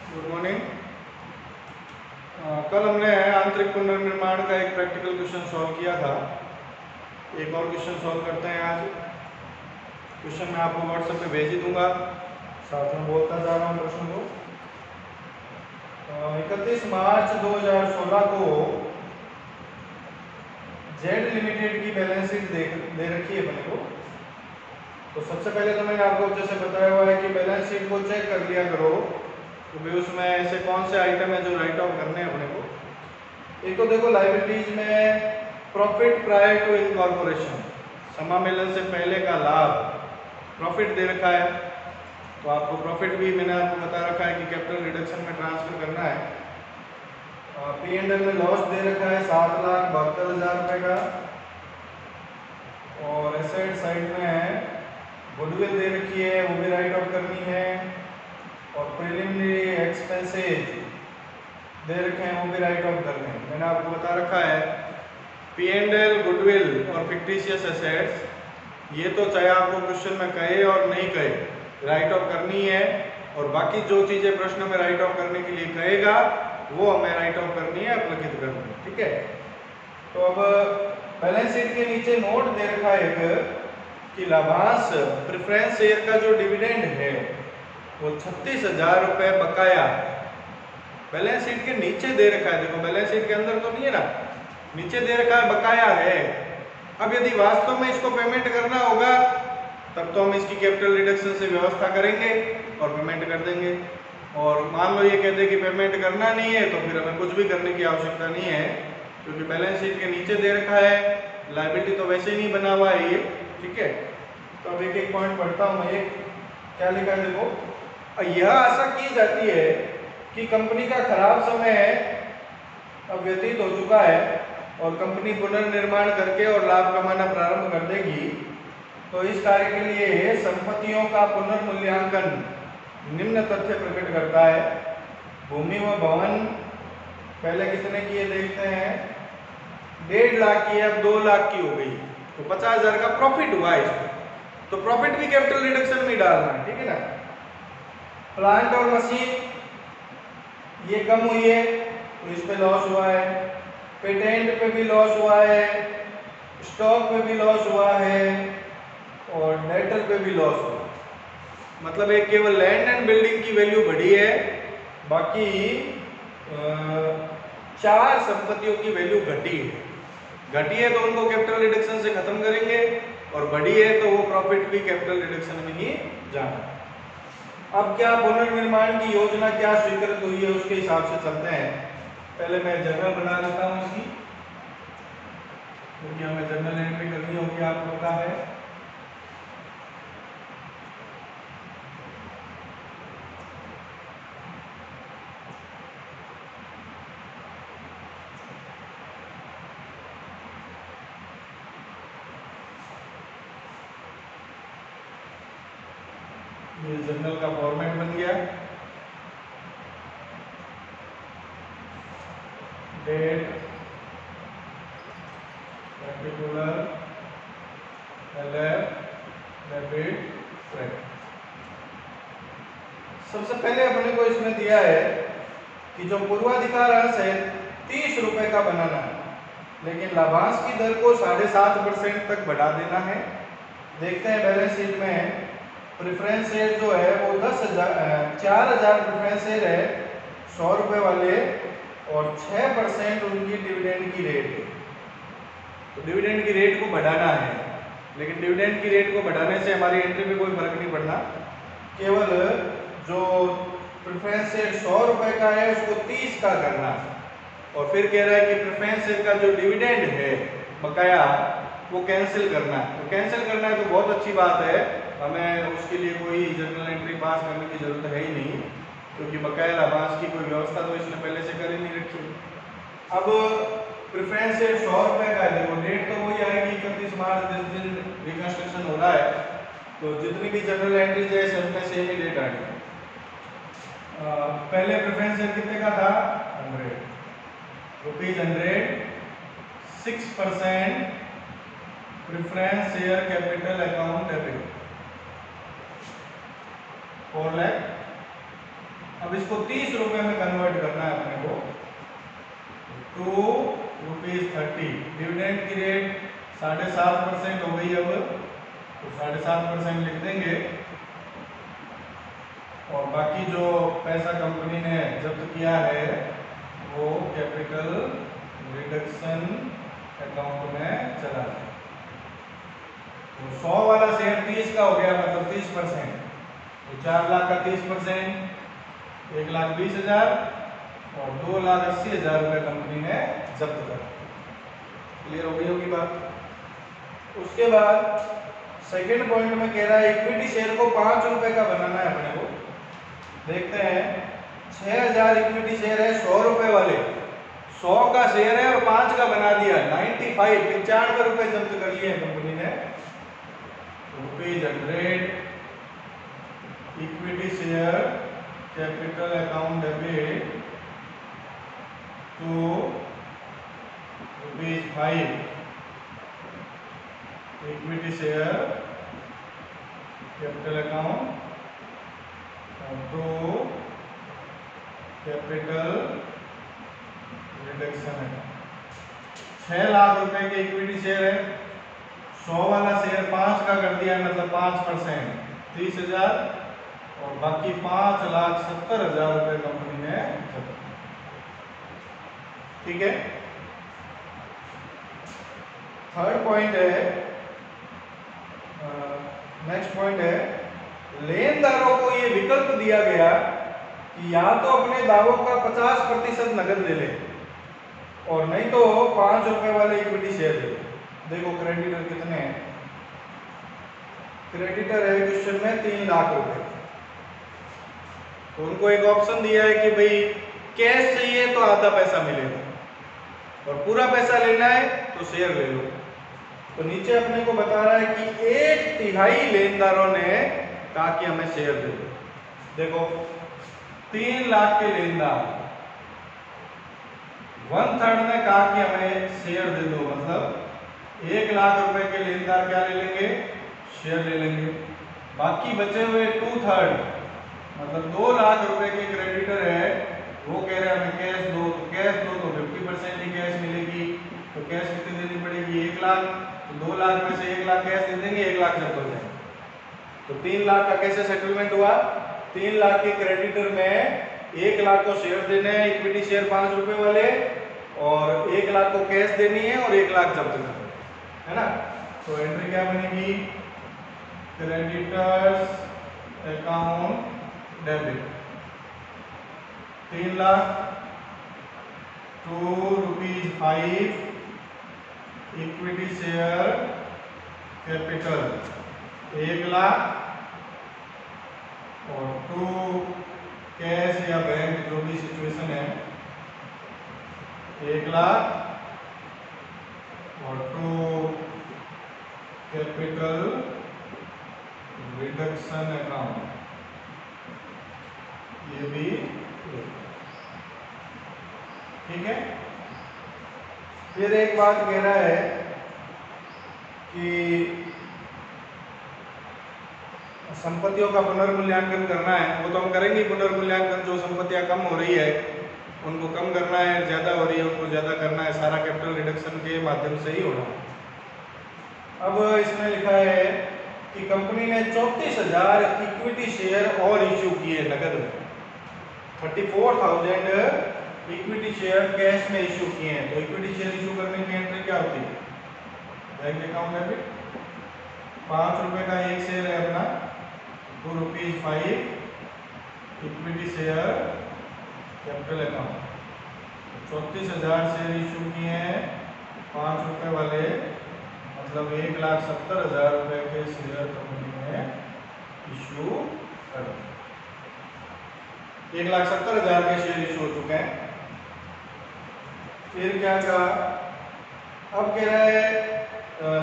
Good morning. कल हमने आंतरिक पुनर्निर्माण का एक प्रैक्टिकल क्वेश्चन सॉल्व किया था। एक और क्वेश्चन सॉल्व करते हैं आज। क्वेश्चन मैं आपको व्हाट्सएप पे भेज ही दूंगा, साथ में बोलता जा रहा हूँ प्रश्न को। 31 मार्च 2016 को जेड लिमिटेड की बैलेंस शीट दे रखी है अपने को। तो सबसे पहले तो मैंने आपको जैसे बताया हुआ है कि बैलेंस शीट को चेक कर लिया करो तो भाई उसमें ऐसे कौन से आइटम है जो राइट ऑफ करने हैं अपने को। एक तो देखो लाइबिलिटीज में प्रॉफिट प्रायर टू इनकॉर्पोरेशन, समामेलन से पहले का लाभ प्रॉफिट दे रखा है। तो आपको प्रॉफिट भी मैंने आपको बता रखा है कि कैपिटल रिडक्शन में ट्रांसफर करना है। P&L में लॉस दे रखा है 7,72,000 रुपये का। और एसेट साइड में गुडविल दे रखी है, वो भी राइट ऑफ करनी है। और प्रिलिमिनरी एक्सपेंसेज दे रखे हैं, वो भी राइट ऑफ करने हैं। मैंने आपको बता रखा है P&L, गुडविल और फिक्टिशियस एसेट्स, ये तो चाहे आपको क्वेश्चन में कहे और नहीं कहे राइट ऑफ करनी है। और बाकी जो चीजें प्रश्न में राइट ऑफ करने के लिए कहेगा वो हमें राइट ऑफ करनी है, अपलिखित करनी है। ठीक है। तो अब बैलेंस शीट के नीचे नोट दे रखा है एक कि लाभांश प्रेफरेंस शेयर का जो डिविडेंड है वो 36,000 रुपये बकाया बैलेंस शीट के नीचे दे रखा है। देखो बैलेंस शीट के अंदर तो नहीं है ना, नीचे दे रखा है बकाया है। अब यदि वास्तव में इसको पेमेंट करना होगा तब तो हम इसकी कैपिटल रिडक्शन से व्यवस्था करेंगे और पेमेंट कर देंगे। और मान लो ये कहते हैं कि पेमेंट करना नहीं है तो फिर हमें कुछ भी करने की आवश्यकता नहीं है, क्योंकि बैलेंस शीट के नीचे दे रखा है। लायबिलिटी तो वैसे ही नहीं बना हुआ है ये। ठीक है। तो अब एक एक पॉइंट पढ़ता हूँ मैं। क्या लिखा है देखो, यह आशा की जाती है कि कंपनी का खराब समय अब व्यतीत हो चुका है और कंपनी पुनर्निर्माण करके और लाभ कमाना प्रारंभ कर देगी। तो इस कार्य के लिए संपत्तियों का पुनर्मूल्यांकन निम्न तथ्य प्रकट करता है। भूमि व भवन पहले कितने की है देखते हैं, 1.5 लाख की, अब 2 लाख की हो गई, तो 50,000 का प्रॉफिट हुआ है इसमें। तो प्रॉफिट भी कैपिटल रिडक्शन में डालना है। ठीक है ना। प्लांट और मशीन ये कम हुई है तो इस पे लॉस हुआ है। पेटेंट पे भी लॉस हुआ है, स्टॉक पे भी लॉस हुआ है और डेटर पे भी लॉस हुआ है। मतलब एक केवल लैंड एंड बिल्डिंग की वैल्यू बढ़ी है, बाकी 4 संपत्तियों की वैल्यू घटी है। घटी है तो उनको कैपिटल रिडक्शन से खत्म करेंगे और बढ़ी है तो वो प्रॉफिट भी कैपिटल रिडक्शन में ही जाना। अब क्या पुनर्निर्माण की योजना क्या स्वीकृत हुई है उसके हिसाब से चलते हैं। पहले मैं जर्नल बना लेता हूँ इसकी, क्योंकि हमें जर्नल एंट्री करनी होगी, आपको पता है। ये जर्नल का फॉर्मेट बन गया। Date, particular, LF, debit, credit. सबसे पहले अपने को इसमें दिया है कि जो पूर्वाधिकार अंश है 30 रुपए का बनाना है, लेकिन लाभांश की दर को 7.5% तक बढ़ा देना है। देखते हैं बैलेंस शीट में प्रेफरेंस शेयर जो है वो 4,000 प्रेफरेंस शेयर है 100 रुपये वाले, और 6% उनकी डिविडेंड की रेट है। तो डिविडेंड की रेट को बढ़ाना है, लेकिन डिविडेंड की रेट को बढ़ाने से हमारी एंट्री में कोई फर्क नहीं पड़ना। केवल जो प्रेफरेंस शेयर 100 रुपये का है उसको 30 का करना है। और फिर कह रहा है कि प्रेफरेंस शेयर का जो डिविडेंड है बकाया वो कैंसिल करना है। तो कैंसिल करना है तो बहुत अच्छी बात है, हमें उसके लिए कोई जर्नल एंट्री पास करने की जरूरत है ही नहीं, क्योंकि बकाया लाभांश की कोई व्यवस्था तो इसने पहले से कर ही नहीं रखी। अब प्रेफरेंस शेयर 100 रुपये का है। देखो डेट तो वही आएगी 31 मार्च, जिस दिन रिकंस्ट्रक्शन हो रहा है, तो जितनी भी जनरल एंट्रीज है सब में सेम ही डेट आएगी। पहले प्रेफरेंस शेयर कितने का था, 100 rupees, 6% preference share capital account debit 4 lakh. अब इसको 30 रुपए में कन्वर्ट करना है अपने को, ₹2.30। डिविडेंड की रेट 7.5% हो गई अब, तो 7.5% लिख देंगे। और बाकी जो पैसा कंपनी ने जब्त किया है वो कैपिटल रिडक्शन अकाउंट में चला जाए। तो 100 वाला शेयर 30 का हो गया, मतलब 30%, तो 4 लाख का 30%, 1,20,000 और 2,80,000 रुपये कंपनी ने जब्त कर। क्लियर हो गई होगी बात। उसके बाद सेकंड पॉइंट में कह रहा है इक्विटी शेयर को 5 रुपए का बनाना है अपने को। देखते हैं, 6,000 इक्विटी शेयर है 100 रुपए वाले, 100 का शेयर है और 5 का बना दिया, 95 रुपए जब्त कर लिए कंपनी ने। ₹100 equity share capital account debit to ₹5 equity share capital account to capital reduction है। 6 लाख रुपए के इक्विटी शेयर है, 100 वाला शेयर 5 का कर दिया, मतलब 5%, 30,000 और बाकी 5,70,000 रुपए कंपनी ने। ठीक है। थर्ड पॉइंट है, नेक्स्ट पॉइंट है, लेनदारों को ये विकल्प दिया गया कि या तो अपने दावों का 50% नगद ले ले और नहीं तो 5 रुपए वाले इक्विटी शेयर ले। देखो क्रेडिटर कितने हैं, क्रेडिटर है क्वेश्चन में 3 लाख रुपए, तो उनको एक ऑप्शन दिया है कि भाई कैश चाहिए तो आधा पैसा मिलेगा और पूरा पैसा लेना है तो शेयर ले लो। तो नीचे अपने को बता रहा है कि 1/3 लेनदारों ने कहा कि हमें शेयर दे दो। देखो 3 लाख के लेनदार, 1/3 ने कहा कि हमें शेयर दे दो, मतलब 1 लाख रुपए के लेनदार क्या ले लेंगे, शेयर ले लेंगे। बाकी बचे हुए 2/3 मतलब 2 लाख रुपए के क्रेडिटर है, वो कह रहे हैं हमें कैश दो, तो कैश दो तो 50% ही कैश मिलेगी। तो कैश कितनी देनी पड़ेगी, 1 लाख, तो 2 लाख में से 1 लाख कैश दे देंगे, 1 लाख जब्त हो जाएंगे। तो 3 लाख का कैसे सेटलमेंट हुआ, 3 लाख के क्रेडिटर में 1 लाख को शेयर देने हैं, इक्विटी शेयर 5 रुपए वाले, और 1 लाख को कैश देनी है और 1 लाख जब्त करना है ना। तो एंट्री क्या बनेगी, creditors account debit 3 lakh ₹5 equity share capital 1 lakh और 2 कैश या बैंक जो भी सिचुएशन है 1 लाख और 2 कैपिटल रिडक्शन अकाउंट, ये भी ठीक है। फिर एक बात कह रहा है कि संपत्तियों का पुनर्मूल्यांकन करना है, वो तो हम करेंगे पुनर्मूल्यांकन। जो संपत्तियां कम हो रही है उनको कम करना है, ज़्यादा हो रही है उनको ज़्यादा करना है, सारा कैपिटल रिडक्शन के माध्यम से ही होना है। अब इसमें लिखा है कि कंपनी ने 34,000 इक्विटी शेयर और इश्यू किए नगद में, 34,000 इक्विटी शेयर कैश में इश्यू किए हैं। तो इक्विटी शेयर इश्यू करने की एंट्री क्या होती है, बैंक अकाउंट डेबिट, 5 रुपए का एक शेयर है अपना, ₹5 equity share capital account. 34,000 share issue किए हैं 5 रुपए वाले, मतलब 1,70,000 रुपए के शेयर कंपनी ने इश्यू कर दिए। 1,70,000 के शेयर इश्यू हो चुके हैं। फिर क्या कहा, अब कह रहा है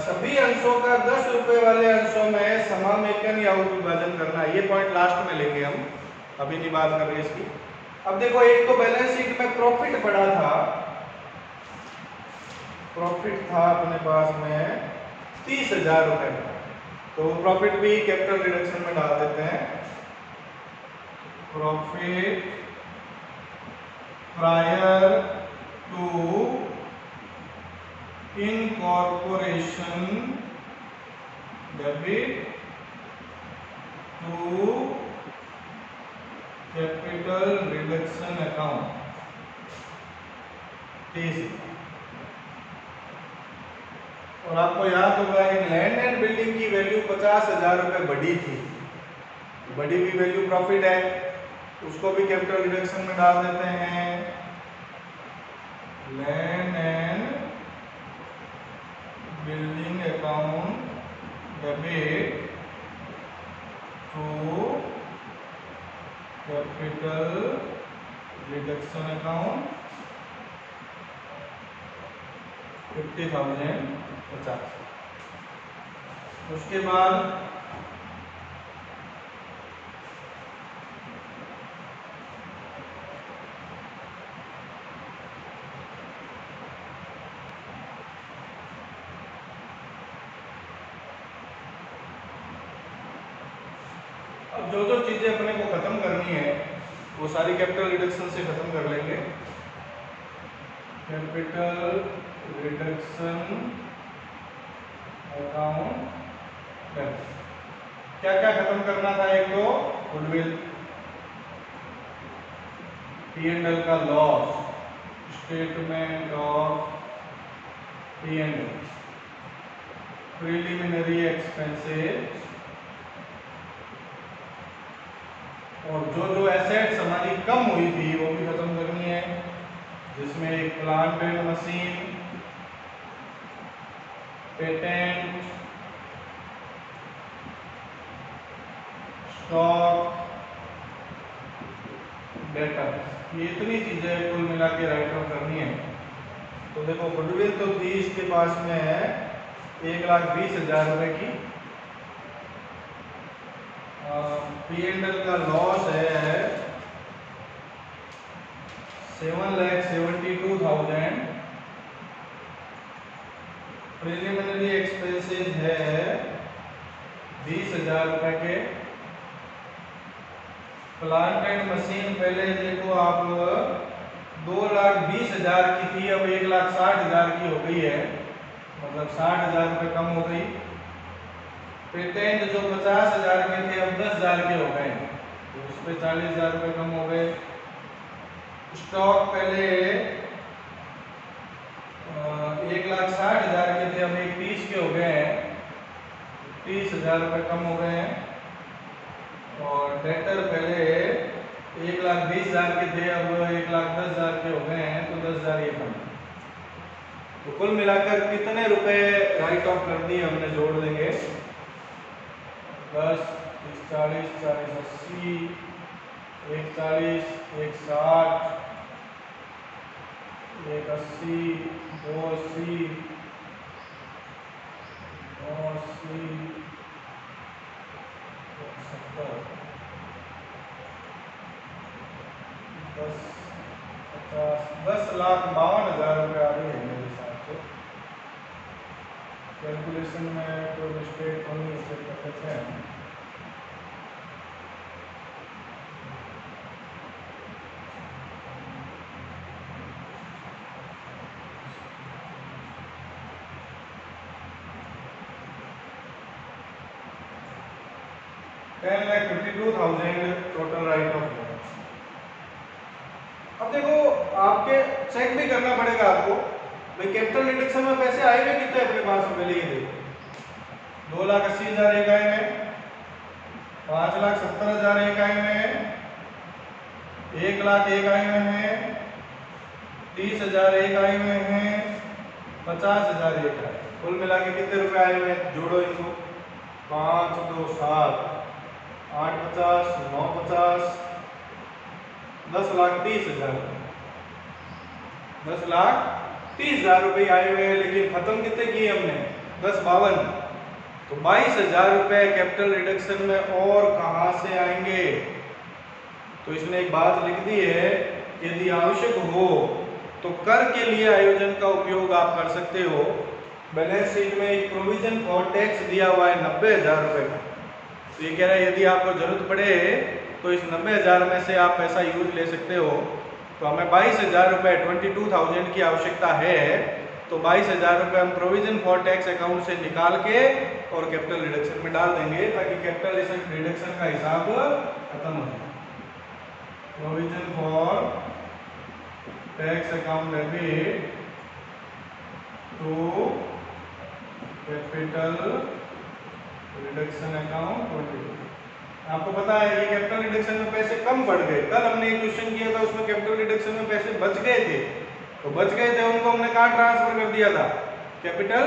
सभी अंशों का 10 रुपए वाले अंशों में समामेलन या उपविभाजन करना है। ये पॉइंट लास्ट में लेंगे हम, अभी नहीं बात कर रहे इसकी। अब देखो, एक तो बैलेंस शीट में प्रॉफिट पड़ा था, प्रॉफिट था अपने पास में 30,000 रुपए का, तो प्रॉफिट भी कैपिटल रिडक्शन में डाल देते हैं। profit prior to incorporation debit to capital reduction account। और आपको याद होगा एक लैंड एंड बिल्डिंग की वैल्यू 50,000 रुपये बढ़ी थी, बढ़ी हुई वैल्यू प्रॉफिट है, उसको भी कैपिटल रिडक्शन में डाल देते हैं। Land and building account debit to capital reduction account 50,050। उसके बाद अब जो जो चीजें अपने को खत्म करनी है वो सारी कैपिटल रिडक्शन से खत्म कर लेंगे। कैपिटल रिडक्शन अकाउंट क्या क्या खत्म करना था? एक तो गुडविल, P&L का loss, statement of P&L, preliminary expenses, और जो जो एसेट्स हमारी कम हुई थी वो भी खत्म करनी है, जिसमें एक plant and machine, patent, stock, debtor, ये इतनी चीजें कुल मिला के राइट ऑफ करनी है। तो देखो गुडविल तो थी इसके पास में है 1,20,000 रुपए की, P&L का लॉस है 7,72,000, प्रिलिमिनरी एक्सपेंसेस है 20,000 रुपए के, प्लांट एंड मशीन पहले देखो आप 2,20,000 की थी, अब 1,60,000 की हो गई है, मतलब 60,000 रुपये कम हो गई। पेटेंट जो 50,000 के थे अब 10,000 के हो गए, तो उस पर 40,000 रुपये कम हो गए। स्टॉक पहले 1,60,000 के थे, अब 1,30,000 के हो गए हैं, 30,000 रुपये कम हो गए हैं। और डेटर पहले 1,20,000 के थे, अब 1,10,000 के हो गए हैं, तो 10,000 ये कम। तो कुल मिलाकर कितने रुपए राइट ऑफ कर दिए हमने, जोड़ देंगे 10, 30, 40, 40, 80, 1,40, 1,60, 1,80, 2,80, 9,80, 70, 10,52,000 रुपये आ रही है मेरे हिसाब से। कैलकुलेशन में कोई मिस्टेक होनी इसे करते हैं। $10,52,000 टोटल राइट ऑफ है। अब देखो आपके चेक भी करना पड़ेगा आपको, भाई कैपिटल रिडक्शन में पैसे आए हुए कितने अपने पास में, पहले ये देखो 2,80,000 एक आए में, 5,70,000 एक आए में, 1,00,000 एक आए में है, 30,000 एक आए में है, 50,000 एक आए। कुल मिला के कितने रुपए आए हुए, जोड़ो इनको, 5, 2, 7, 8, 50, 9, 50, 10,30,000, 10,30,000 रुपये आए हुए हैं। लेकिन खत्म कितने किए हमने, 10,52, तो 22,000 रुपये कैपिटल रिडक्शन में और कहां से आएंगे? तो इसने एक बात लिख दी है, यदि आवश्यक हो तो कर के लिए आयोजन का उपयोग आप कर सकते हो। बैलेंस शीट में एक प्रोविजन फॉर टैक्स दिया हुआ है 90,000 रुपये का, तो ये कह रहा है यदि आपको जरूरत पड़े तो इस 90,000 में से आप पैसा यूज ले सकते हो। तो हमें 22,000 रुपये 22,000 की आवश्यकता है, तो 22,000 रुपये हम प्रोविजन फॉर टैक्स अकाउंट से निकाल के और कैपिटल रिडक्शन में डाल देंगे ताकि कैपिटल रिडक्शन का हिसाब खत्म हो जाए। Provision for tax account debit to capital reduction account 22। आपको पता है ये कैपिटल रिडक्शन में पैसे कम बढ़ गए। कल हमने एक क्वेश्चन किया था उसमें कैपिटल रिडक्शन में पैसे बच गए थे, तो बच गए थे उनको हमने कहाँ ट्रांसफर कर दिया था, कैपिटल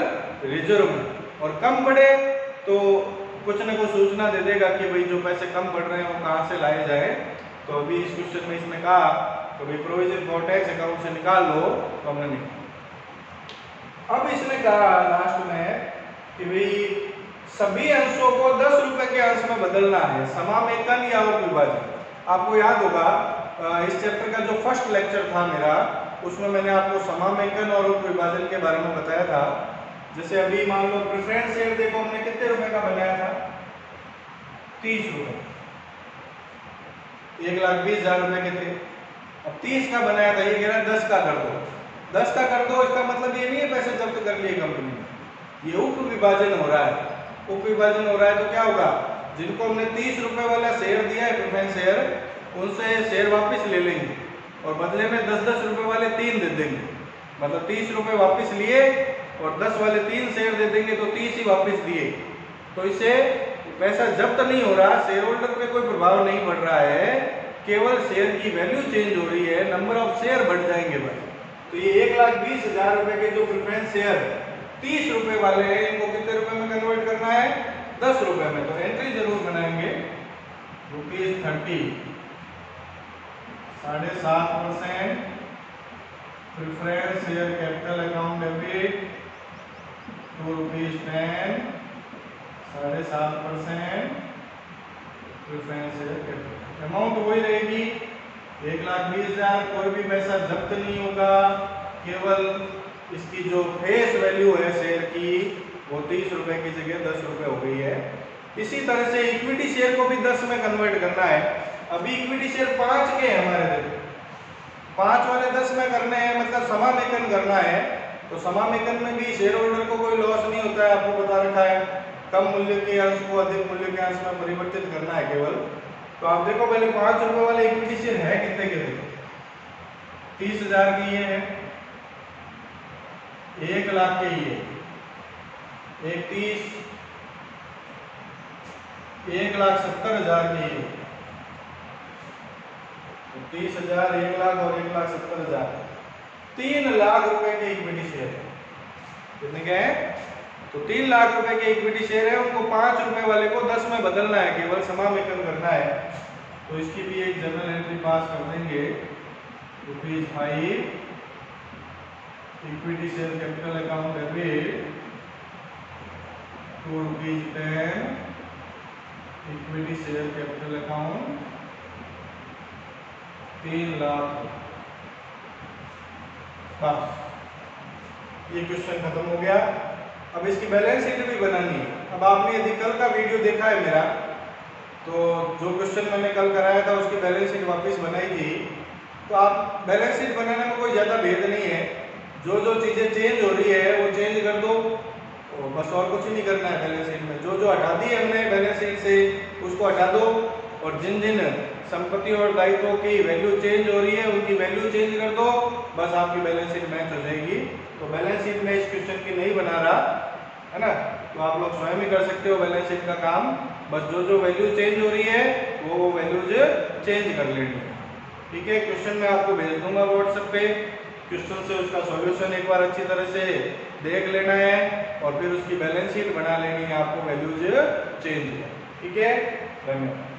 रिजर्व में। और कम बढ़े तो कुछ न कुछ सूचना दे देगा कि भाई जो पैसे कम बढ़ रहे हैं वो कहाँ से लाए जाए। तो अभी इस क्वेश्चन में इसने कहा तो भाई प्रोविजन फॉर टैक्स अकाउंट से निकाल लो, तो हमने निकाला। अब इसने कहा लास्ट में कि भाई सभी अंशों को 10 रुपए के अंश में बदलना है, समामेकन या उपविभाजन। आपको याद होगा इस चैप्टर का जो फर्स्ट लेक्चर था मेरा, उसमें मैंने आपको समामेकन और उपविभाजन के बारे में बताया था। जैसे अभी मान लो प्रेफरेंस शेयर देखो हमने कितने रुपए का बनाया था, 30 रुपए, 1,20,000 रुपए के थे। अब 30 का बनाया था, ये कह रहा है 10 का कर दो। 10 का कर दो इसका मतलब ये नहीं है पैसे जब्त कर लिए कंपनी ने, ये उपविभाजन हो रहा है। उपविभाजन हो रहा है तो क्या होगा, जिनको हमने 30 रुपए वाला शेयर दिया है प्रेफरेंस शेयर, उनसे शेयर वापस ले लेंगे और बदले में 10-10 रुपए वाले 3 दे देंगे। मतलब 30 रुपए वापस लिए और 10 वाले 3 शेयर दे देंगे तो 30 ही वापस दिए। तो इससे पैसा जब्त नहीं हो रहा, शेयर होल्डर पे कोई प्रभाव नहीं पड़ रहा है, केवल शेयर की वैल्यू चेंज हो रही है, नंबर ऑफ शेयर बढ़ जाएंगे बस। तो ये 1,20,000 रुपए के जो प्रेफरेंस शेयर 30 रुपए वाले हैं, इनको कितने रुपए में कन्वर्ट करना है, 10 रुपए में। तो एंट्री जरूर बनाएंगे ₹30, 7.5% preference share capital account debit ₹10, 7.5% preference share capital. Amount वही रहेगी 1,20,000, कोई भी पैसा जब्त नहीं होगा, केवल इसकी जो फेस वैल्यू है शेयर की वो 30 रुपए की जगह 10 रुपए हो गई है। इसी तरह से इक्विटी शेयर को भी 10 में कन्वर्ट करना है। अभी इक्विटी शेयर 5 के हैं हमारे, देखो 5 वाले 10 में करने हैं, मतलब समामेकन करना है। तो समामेकन में भी शेयर होल्डर को कोई लॉस नहीं होता है, आपको बता रखा है। कम मूल्य के अंश को अधिक मूल्य के अंश में परिवर्तित करना है केवल। तो आप देखो पहले 5 रुपए वाले इक्विटी शेयर है कितने के, देखो 30,000 की ये है, 1 लाख के ही है, 30, 1,70,000 की है। तो 30,000, 1 लाख और 1,70,000, 3 लाख रुपए के इक्विटी शेयर है। कितने के हैं, तो 3 लाख रुपए के इक्विटी शेयर है, उनको 5 रुपए वाले को 10 में बदलना है, केवल समामेकन करना है। तो इसकी भी एक जनरल एंट्री पास कर देंगे, ₹5 equity share capital account debit ₹10 equity share capital account 3 lakh. बस ये क्वेश्चन खत्म हो गया। अब इसकी बैलेंस शीट भी बनानी है। अब आपने यदि कल का वीडियो देखा है मेरा, तो जो क्वेश्चन मैंने कल कराया था उसकी बैलेंस शीट वापस बनाई थी। तो आप बैलेंस शीट बनाने में कोई ज़्यादा भेद नहीं है, जो जो चीज़ें चेंज हो रही है वो चेंज कर दो, तो बस और कुछ नहीं करना है बैलेंस शीट में। जो जो हटा दी है हमने बैलेंस शीट से उसको हटा दो, और जिन जिन संपत्ति और दायित्वों की वैल्यू चेंज हो रही है उनकी वैल्यू चेंज कर दो, बस आपकी बैलेंस शीट मैच हो जाएगी। तो बैलेंस शीट में इस क्वेश्चन की नहीं बना रहा है ना, तो आप लोग स्वयं ही कर सकते हो बैलेंस शीट का काम। बस जो जो वैल्यू चेंज हो रही है वो वैल्यूज चेंज कर लेनी है। ठीक है, क्वेश्चन मैं आपको भेज दूंगा व्हाट्सएप पे, क्वेश्चन से उसका सॉल्यूशन एक बार अच्छी तरह से देख लेना है और फिर उसकी बैलेंस शीट बना लेनी है आपको वैल्यूज चेंज। ठीक है, धन्यवाद।